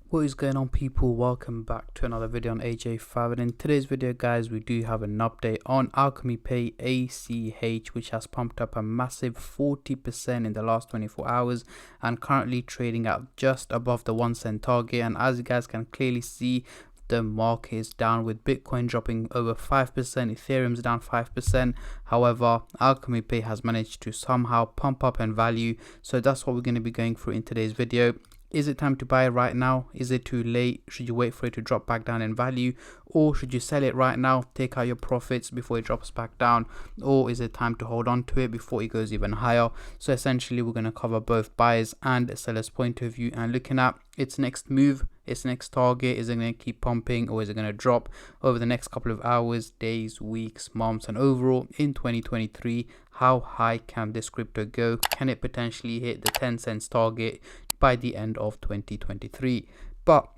What is going on, people? Welcome back to another video on AJ5, and in today's video guys we do have an update on Alchemy Pay ACH, which has pumped up a massive 40% in the last 24 hours and currently trading at just above the 1 cent target. And as you guys can clearly see, the market is down, with Bitcoin dropping over 5%, Ethereum's down 5%. However, Alchemy Pay has managed to somehow pump up in value, so that's what we're going to be going through in today's video. Is it time to buy it right now? Is it too late? Should you wait for it to drop back down in value? Or should you sell it right now, take out your profits before it drops back down? Or is it time to hold on to it before it goes even higher? So essentially we're going to cover both buyers and sellers point of view and looking at its next move, its next target. Is it going to keep pumping or is it going to drop over the next couple of hours, days, weeks, months, and overall in 2023? How high can this crypto go? Can it potentially hit the 10 cents target by the end of 2023? But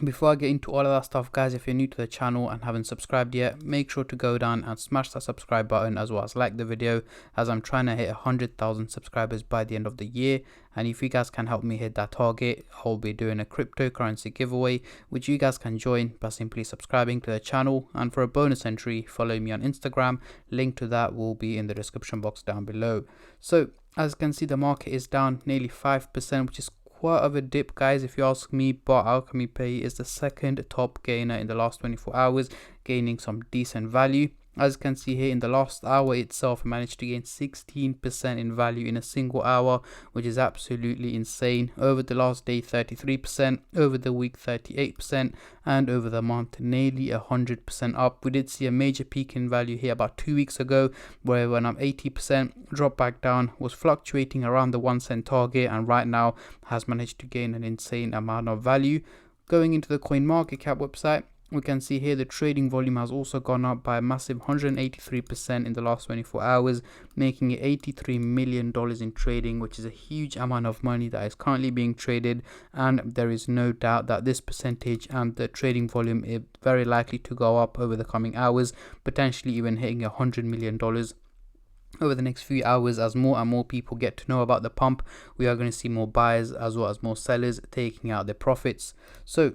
before I get into all of that stuff guys, if you're new to the channel and haven't subscribed yet, make sure to go down and smash that subscribe button, as well as like the video, as I'm trying to hit 100,000 subscribers by the end of the year. And if you guys can help me hit that target, I'll be doing a cryptocurrency giveaway, which you guys can join by simply subscribing to the channel. And for a bonus entry, follow me on Instagram. Link to that will be in the description box down below. So as you can see, the market is down nearly 5%, which is quite of a dip guys if you ask me, but Alchemy Pay is the second top gainer in the last 24 hours, gaining some decent value. As you can see here, in the last hour itself, it managed to gain 16% in value in a single hour, which is absolutely insane. Over the last day, 33%, over the week, 38%, and over the month, nearly 100% up. We did see a major peak in value here about 2 weeks ago, where it went up 80%, dropped back down, was fluctuating around the 1 cent target, and right now has managed to gain an insane amount of value. Going into the CoinMarketCap website, we can see here the trading volume has also gone up by a massive 183% in the last 24 hours, making it $83 million in trading, which is a huge amount of money that is currently being traded. And there is no doubt that this percentage and the trading volume is very likely to go up over the coming hours, potentially even hitting $100 million over the next few hours. As more and more people get to know about the pump, we are going to see more buyers as well as more sellers taking out their profits. So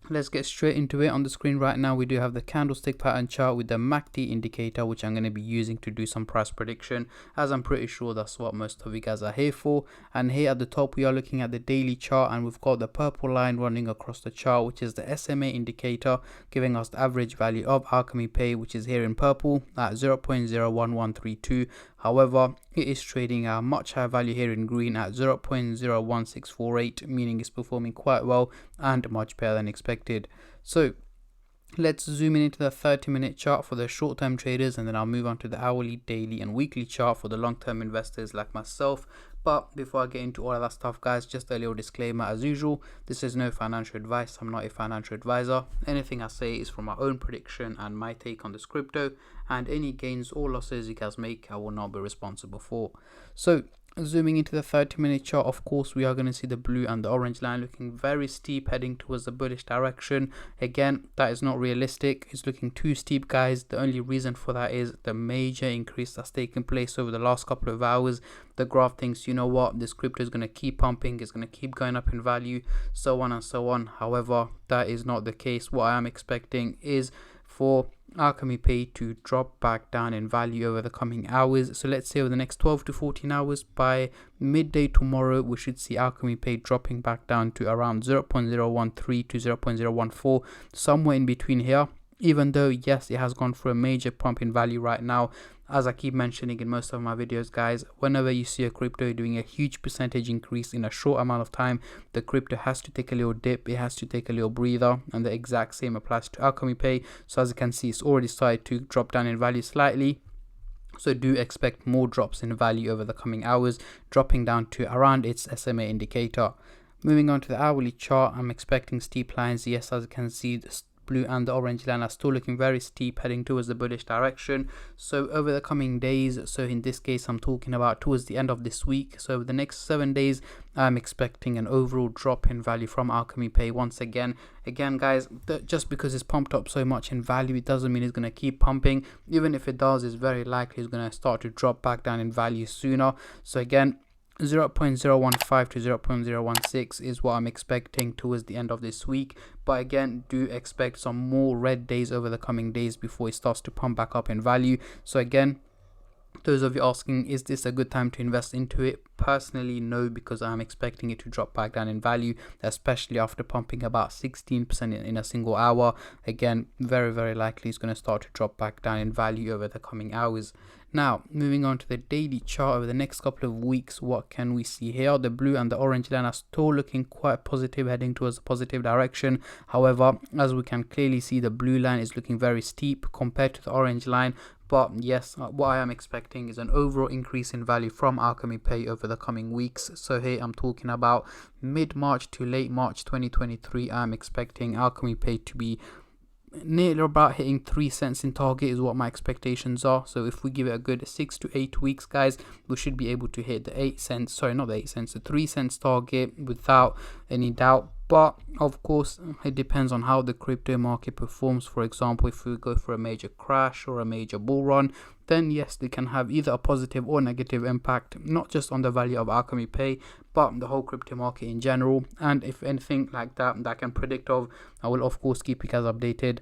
let's get straight into it. On the screen right now we do have the candlestick pattern chart with the MACD indicator, which I'm going to be using to do some price prediction, as I'm pretty sure that's what most of you guys are here for. And here at the top we are looking at the daily chart, and we've got the purple line running across the chart, which is the SMA indicator, giving us the average value of Alchemy Pay, which is here in purple at 0.01132. However, it is trading at a much higher value here in green at 0.01648, meaning it's performing quite well and much better than expected. So let's zoom in into the 30-minute chart for the short-term traders, and then I'll move on to the hourly, daily, and weekly chart for the long-term investors like myself. But before I get into all of that stuff guys, just a little disclaimer as usual, this is no financial advice. I'm not a financial advisor. Anything I say is from my own prediction and my take on this crypto, and any gains or losses you guys make I will not be responsible for. So zooming into the 30-minute chart, of course we are going to see the blue and the orange line looking very steep, heading towards the bullish direction. Again, that is not realistic. It's looking too steep guys. The only reason for that is the major increase that's taken place over the last couple of hours. The graph thinks, you know what, this crypto is going to keep pumping, it's going to keep going up in value, so on and so on. However, that is not the case. What I am expecting is for Alchemy Pay to drop back down in value over the coming hours. So let's say over the next 12 to 14 hours, by midday tomorrow, we should see Alchemy Pay dropping back down to around 0.013 to 0.014, somewhere in between here. Even though, yes, it has gone through a major pump in value right now. As I keep mentioning in most of my videos guys, whenever you see a crypto doing a huge percentage increase in a short amount of time, the crypto has to take a little dip, it has to take a little breather, and the exact same applies to Alchemy Pay. So as you can see, it's already started to drop down in value slightly. So do expect more drops in value over the coming hours, dropping down to around its SMA indicator. Moving on to the hourly chart, I'm expecting steep lines. Yes, as you can see, the blue and the orange line are still looking very steep, heading towards the bullish direction. So over the coming days, so in this case I'm talking about towards the end of this week, so over the next 7 days, I'm expecting an overall drop in value from Alchemy Pay once again. Guys, just because it's pumped up so much in value, it doesn't mean it's going to keep pumping. Even if it does, it's very likely it's going to start to drop back down in value sooner. So again, 0.015 to 0.016 is what I'm expecting towards the end of this week, but again, do expect some more red days over the coming days before it starts to pump back up in value. So again, those of you asking, is this a good time to invest into it? Personally, no, because I'm expecting it to drop back down in value, especially after pumping about 16% in a single hour. Again, very likely it's going to start to drop back down in value over the coming hours. Now, moving on to the daily chart over the next couple of weeks, what can we see here? The blue and the orange line are still looking quite positive, heading towards a positive direction. However, as we can clearly see, the blue line is looking very steep compared to the orange line. But yes, what I am expecting is an overall increase in value from Alchemy Pay over the coming weeks. So here I'm talking about mid-March to late March 2023. I'm expecting Alchemy Pay to be nearly about hitting 3 cents in target is what my expectations are. So if we give it a good 6 to 8 weeks, guys, we should be able to hit the 8 cents, sorry, not the 8 cents, the 3 cents target without any doubt. But of course, it depends on how the crypto market performs. For example, if we go for a major crash or a major bull run, then yes, they can have either a positive or negative impact, not just on the value of Alchemy Pay, but the whole crypto market in general. And if anything like that I can predict of, I will of course keep you guys updated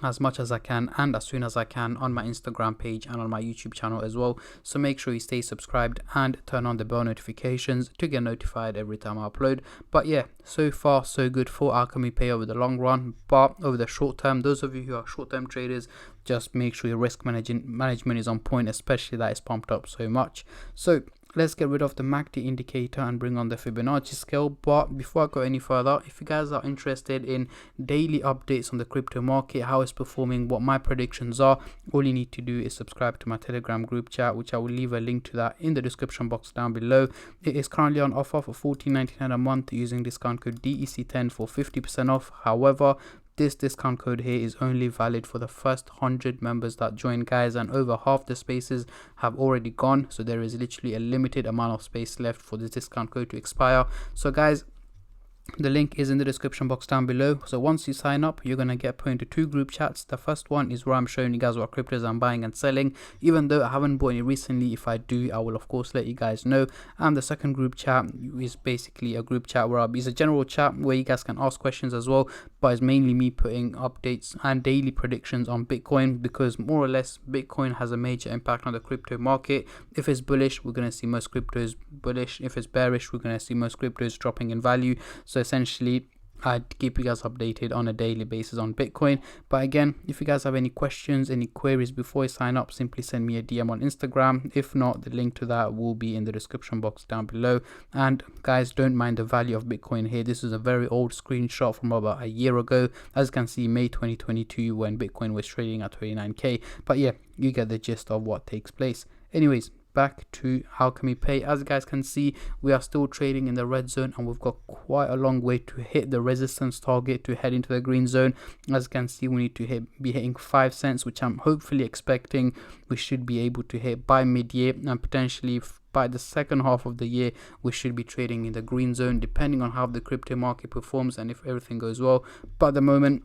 as much as I can and as soon as I can on my Instagram page and on my YouTube channel as well. So make sure you stay subscribed and turn on the bell notifications to get notified every time I upload. But yeah, so far so good for Alchemy Pay over the long run. But over the short term, those of you who are short term traders, just make sure your risk management is on point, especially that it's pumped up so much. So let's get rid of the MACD indicator and bring on the Fibonacci scale. But before I go any further, if you guys are interested in daily updates on the crypto market, how it's performing, what my predictions are, all you need to do is subscribe to my Telegram group chat, which I will leave a link to that in the description box down below. It is currently on offer for $14.99 a month using discount code DEC10 for 50% off. However, this discount code here is only valid for the first 100 members that join, guys, and over half the spaces have already gone, so there is literally a limited amount of space left for this discount code to expire. So guys, the link is in the description box down below. So once you sign up, you're going to get put into 2 group chats. The first one is where I'm showing you guys what cryptos I'm buying and selling, even though I haven't bought any recently. If I do, I will of course let you guys know. And the second group chat is basically a group chat where it's a general chat where you guys can ask questions as well, but it's mainly me putting updates and daily predictions on Bitcoin, because more or less Bitcoin has a major impact on the crypto market. If it's bullish, we're going to see most cryptos bullish. If it's bearish, we're going to see most cryptos dropping in value. So essentially, I keep you guys updated on a daily basis on Bitcoin. But again, if you guys have any questions, any queries before you sign up, simply send me a DM on Instagram. If not, the link to that will be in the description box down below. And guys, don't mind the value of Bitcoin here. This is a very old screenshot from about a year ago. As you can see, May 2022, when Bitcoin was trading at 29k. But yeah, you get the gist of what takes place. Anyways, back to Alchemy Pay. As you guys can see, we are still trading in the red zone, and we've got quite a long way to hit the resistance target to head into the green zone. As you can see, we need to be hitting 5 cents, which I'm hopefully expecting we should be able to hit by mid-year, and potentially by the second half of the year we should be trading in the green zone, depending on how the crypto market performs and if everything goes well. But at the moment,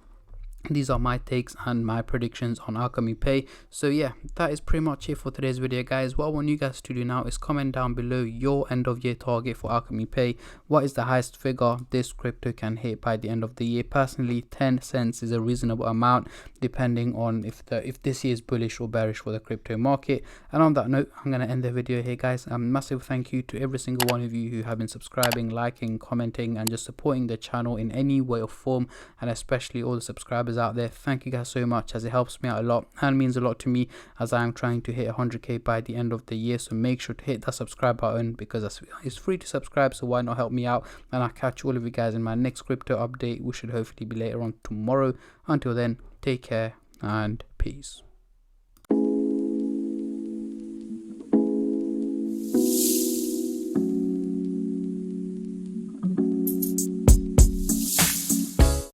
these are my takes and my predictions on Alchemy Pay. So yeah, that is pretty much it for today's video, guys. What I want you guys to do now is comment down below your end of year target for Alchemy Pay. What is the highest figure this crypto can hit by the end of the year? Personally, 10 cents is a reasonable amount, depending on if this year is bullish or bearish for the crypto market. And on that note, I'm going to end the video here, guys. A massive thank you to every single one of you who have been subscribing, liking, commenting, and just supporting the channel in any way or form, and especially all the subscribers out there. Thank you guys so much, as it helps me out a lot and means a lot to me, as I am trying to hit 100k by the end of the year. So make sure to hit that subscribe button, because it's free to subscribe, so why not help me out? And I'll catch all of you guys in my next crypto update, which should hopefully be later on tomorrow. Until then, take care and peace.